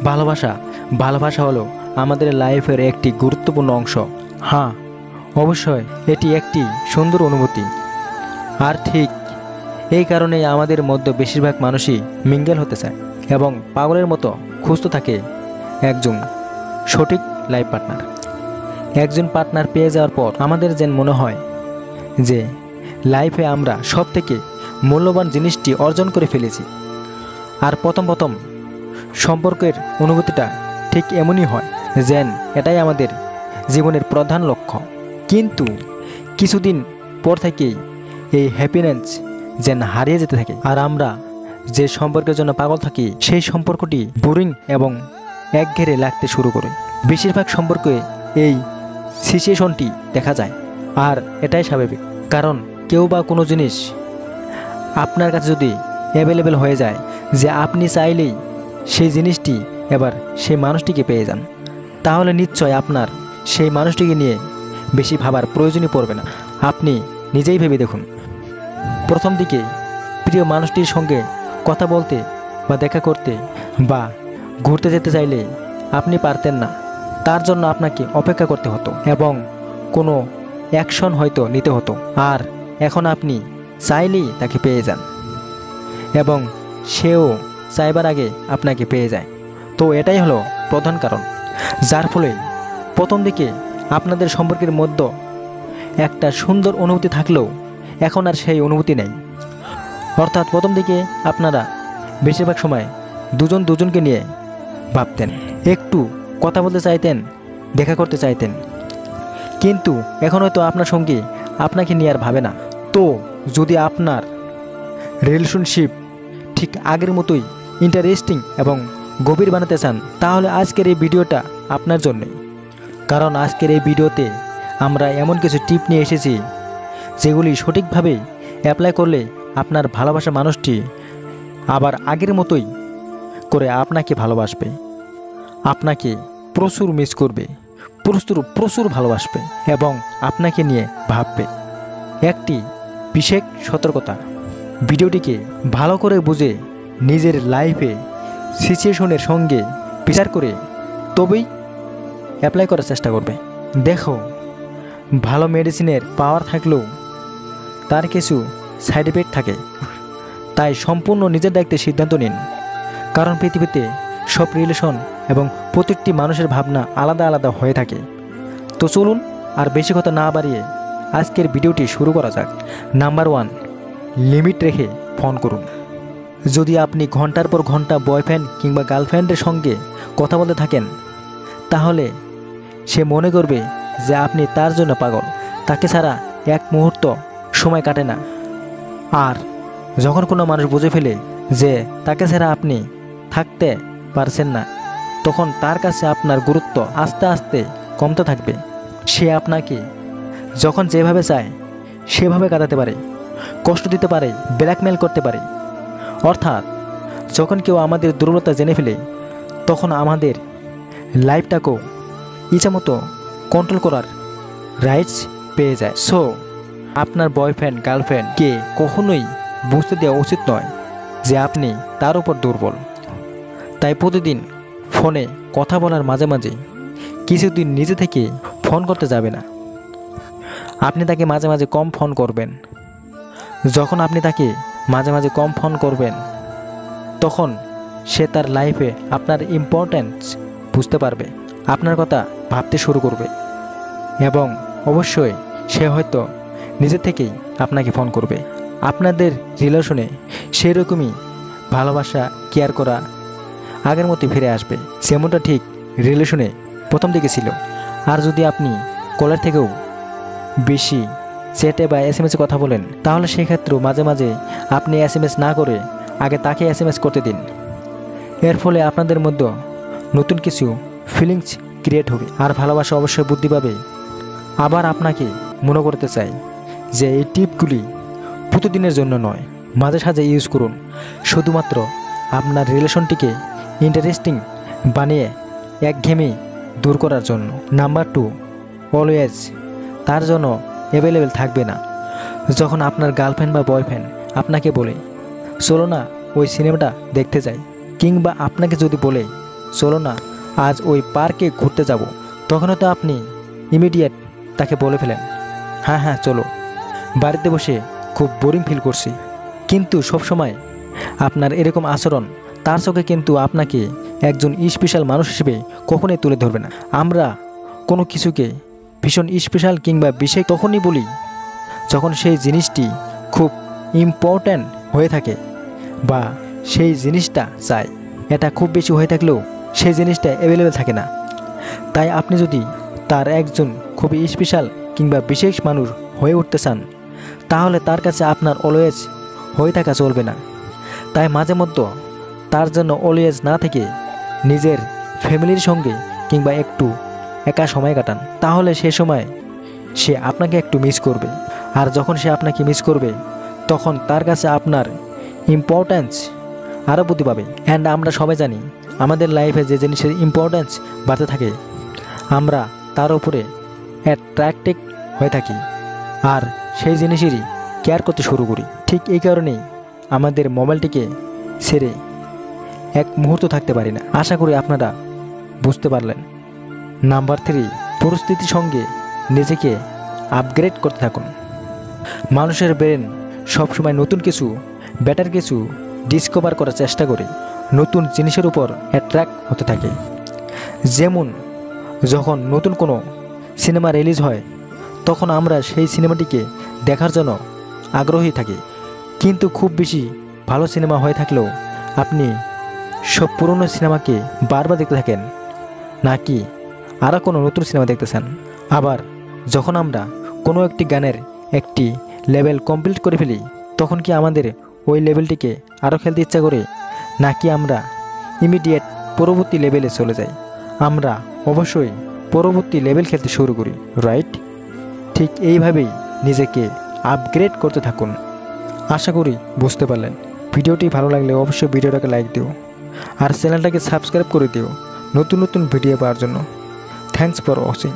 ভালোবাসা ভালোবাসা হলো আমাদের লাইফের একটি গুরুত্বপূর্ণ অংশ। হ্যাঁ, অবশ্যই এটি একটি সুন্দর অনুভূতি। আর ঠিক এই কারণেই আমাদের মধ্যে বেশিরভাগ মানুষই মিঙ্গেল হতে চায় এবং পাগলের মতো খুঁজতে থাকে একজন সঠিক লাইফ পার্টনার। একজন পার্টনার পেয়ে যাওয়ার পর আমাদের যেন মনে হয় যে লাইফে আমরা সব থেকে মূল্যবান জিনিসটি অর্জন করে ফেলেছি। আর প্রথম সম্পর্কের অনুভূতিটা ঠিক এমনই হয় যেন এটাই আমাদের জীবনের প্রধান লক্ষ্য। কিন্তু কিছুদিন পর থেকেই এই হ্যাপিনেস যেন হারিয়ে যেতে থাকে, আর আমরা যে সম্পর্কের জন্য পাগল থাকি সেই সম্পর্কটি বোরিং এবং একঘেরে লাগতে শুরু করে। বেশিরভাগ সম্পর্কে এই সিচুয়েশনটি দেখা যায়, আর এটাই স্বাভাবিক। কারণ কেউ বা কোনো জিনিস আপনার কাছে যদি অ্যাভেলেবেল হয়ে যায় যে আপনি চাইলেই সেই জিনিসটি এবার সেই মানুষটিকে পেয়ে যান, তাহলে নিশ্চয় আপনার সেই মানুষটিকে নিয়ে বেশি ভাবার প্রয়োজনই পড়বে না। আপনি নিজেই ভেবে দেখুন, প্রথম দিকে প্রিয় মানুষটির সঙ্গে কথা বলতে বা দেখা করতে বা ঘুরতে যেতে চাইলে আপনি পারতেন না। তার জন্য আপনাকে অপেক্ষা করতে হতো এবং কোনো অ্যাকশন হয়তো নিতে হতো। আর এখন আপনি চাইলেই তাকে পেয়ে যান এবং সেও চাইবার আগে আপনাকে পেয়ে যায়। তো এটাই হলো প্রধান কারণ, যার ফলে প্রথম দিকে আপনাদের সম্পর্কের মধ্যে একটা সুন্দর অনুভূতি থাকলেও এখন আর সেই অনুভূতি নেই। অর্থাৎ প্রথম দিকে আপনারা বেশিরভাগ সময় দুজনকে নিয়ে ভাবতেন, একটু কথা বলতে চাইতেন, দেখা করতে চাইতেন, কিন্তু এখন হয়তো আপনার সঙ্গী আপনাকে নিয়ে আর ভাবে না। তো যদি আপনার রিলেশনশিপ ঠিক আগের মতোই ইন্টারেস্টিং এবং গভীর বানাতে চান, তাহলে আজকের এই ভিডিওটা আপনার জন্যই। কারণ আজকের এই ভিডিওতে আমরা এমন কিছু টিপ নিয়ে এসেছি যেগুলি সঠিকভাবে অ্যাপ্লাই করলে আপনার ভালোবাসা মানুষটি আবার আগের মতোই করে আপনাকে ভালোবাসবে, আপনাকে প্রচুর মিস করবে, প্রচুর ভালোবাসবে এবং আপনাকে নিয়ে ভাববে। একটি বিশেষ সতর্কতা, ভিডিওটিকে ভালো করে বুঝে নিজের লাইফে সিচুয়েশনের সঙ্গে বিচার করে তবেই অ্যাপ্লাই করার চেষ্টা করবে। দেখো, ভালো মেডিসিনের পাওয়ার থাকলেও তার কিছু সাইড এফেক্ট থাকে, তাই সম্পূর্ণ নিজের দায়িত্বে সিদ্ধান্ত নিন। কারণ পৃথিবীতে সব রিলেশন এবং প্রত্যেকটি মানুষের ভাবনা আলাদা আলাদা হয়ে থাকে। তো চলুন আর বেশি কথা না বাড়িয়ে আজকের ভিডিওটি শুরু করা যাক। নাম্বার 1, লিমিট রেখে ফোন করুন। যদি আপনি ঘন্টার পর ঘন্টা বয়ফ্রেন্ড কিংবা গার্লফ্রেন্ডের সঙ্গে কথা বলতে থাকেন, তাহলে সে মনে করবে যে আপনি তার জন্য পাগল, তাকে ছাড়া এক মুহূর্ত সময় কাটে না। আর যখন কোনো মানুষ বুঝে ফেলে যে তাকে ছাড়া আপনি থাকতে পারছেন না, তখন তার কাছে আপনার গুরুত্ব আস্তে আস্তে কমতে থাকবে। সে আপনাকে যখন যেভাবে চায় সেভাবে কাটাতে পারে, কষ্ট দিতে পারে, ব্ল্যাকমেল করতে পারে। অর্থাৎ যখন কেউ আমাদের দুর্বলতা জেনে ফেলে, তখন আমাদের লাইফটাকেও ইচ্ছামতো কন্ট্রোল করার রাইটস পেয়ে যায়। সো আপনার বয়ফ্রেন্ড গার্লফ্রেন্ডকে কখনোই বুঝতে দেওয়া উচিত নয় যে আপনি তার উপর দুর্বল। তাই প্রতিদিন ফোনে কথা বলার মাঝে মাঝে কিছুদিন নিজে থেকে ফোন করতে যাবে না। আপনি তাকে মাঝে মাঝে কম ফোন করবেন। যখন আপনি তাকে মাঝে মাঝে কম ফোন করবেন, তখন সে তার লাইফে আপনার ইম্পর্ট্যান্স বুঝতে পারবে, আপনার কথা ভাবতে শুরু করবে এবং অবশ্যই সে হয়তো নিজে থেকেই আপনাকে ফোন করবে। আপনাদের রিলেশনে সেই রকমই ভালোবাসা, কেয়ার করা আগের মতো ফিরে আসবে, যেমনটা ঠিক রিলেশনে প্রথম দিকে ছিল। আর যদি আপনি কলের থেকেও বেশি চ্যাটে বা এসএমএসে কথা বলেন, তাহলে সেক্ষেত্রেও মাঝে মাঝে আপনি এসএমএস না করে আগে তাকে এসএমএস করতে দিন। এর ফলে আপনাদের মধ্যে নতুন কিছু ফিলিংস ক্রিয়েট হবে, আর ভালোবাসা অবশ্যই বৃদ্ধি পাবে। আবার আপনাকে মনে করতে চাই যে এই টিপগুলি প্রতিদিনের জন্য নয়, মাঝে সাঝে ইউজ করুন, শুধুমাত্র আপনার রিলেশনটিকে ইন্টারেস্টিং বানিয়ে একঘেয়েমি দূর করার জন্য। নাম্বার 2, অলওয়েজ তার জন্য অ্যাভেলেবেল থাকবে না। যখন আপনার গার্লফ্রেন্ড বা বয়ফ্রেন্ড আপনাকে বলে চলো না ওই সিনেমাটা দেখতে যাই, কিংবা আপনাকে যদি বলে চলো না আজ ওই পার্কে ঘুরতে যাব, তখনও তো আপনি ইমিডিয়েট তাকে বলে ফেলেন, হ্যাঁ হ্যাঁ চলো। বাড়িতে বসে খুব বোরিং ফিল করছি। কিন্তু সবসময় আপনার এরকম আচরণ তার চোখে কিন্তু আপনাকে একজন স্পেশাল মানুষ হিসেবে কখনোই তুলে ধরবে না। আমরা কোনো কিছুকে ভীষণ স্পেশাল কিংবা বিশেষ তখনই বলি যখন সেই জিনিসটি খুব ইম্পর্ট্যান্ট হয়ে থাকে বা সেই জিনিসটা চাই। এটা খুব বেশি হয়ে থাকলেও সেই জিনিসটা অ্যাভেলেবেল থাকে না। তাই আপনি যদি তার একজন খুবই স্পেশাল কিংবা বিশেষ মানুষ হয়ে উঠতে চান, তাহলে তার কাছে আপনার অলওয়েজ হয়ে থাকা চলবে না। তাই মাঝে মধ্যে তার জন্য অলওয়েজ না থেকে নিজের ফ্যামিলির সঙ্গে কিংবা একটু একা সময় কাটান, তাহলে সে সময় সে আপনাকে একটু মিস করবে। আর যখন সে আপনাকে মিস করবে তখন তার কাছে আপনার ইম্পর্ট্যান্স আরও বৃদ্ধি পাবে। অ্যান্ড আমরা সবাই জানি আমাদের লাইফে যে জিনিসের ইম্পর্ট্যান্স বাড়তে থাকে আমরা তার উপরে অ্যাট্রাক্টেড হয়ে থাকি আর সেই জিনিসেরই কেয়ার করতে শুরু করি। ঠিক এই কারণেই আমাদের মোবাইলটিকে ছেড়ে এক মুহূর্ত থাকতে পারি না। আশা করি আপনারা বুঝতে পারলেন। নাম্বার 3, পরিস্থিতির সঙ্গে নিজেকে আপগ্রেড করতে থাকুন। মানুষের ব্রেন সবসময় নতুন কিছু, বেটার কিছু ডিসকভার করার চেষ্টা করে নতুন জিনিসের উপর অ্যাট্রাক্ট হতে থাকে। যেমন যখন নতুন কোনো সিনেমা রিলিজ হয় তখন আমরা সেই সিনেমাটিকে দেখার জন্য আগ্রহী থাকি। কিন্তু খুব বেশি ভালো সিনেমা হয়ে থাকলেও আপনি সব পুরনো সিনেমাকে বারবার দেখতে থাকেন, নাকি আরও কোনো নতুন সিনেমা দেখতে চান? আবার যখন আমরা কোনো একটি গানের একটি লেভেল কমপ্লিট করে ফেলি তখন কি আমাদের ওই লেভেলটিকে আরও খেলতে ইচ্ছা করে, নাকি আমরা ইমিডিয়েট পরবর্তী লেভেলে চলে যাই? আমরা অবশ্যই পরবর্তী লেভেল খেলতে শুরু করি, রাইট? ঠিক এইভাবেই নিজেকে আপগ্রেড করতে থাকুন। আশা করি বুঝতে পারলেন। ভিডিওটি ভালো লাগলে অবশ্যই ভিডিওটাকে লাইক দিও আর চ্যানেলটাকে সাবস্ক্রাইব করে দিও নতুন নতুন ভিডিও পাওয়ার জন্য। Thanks for watching.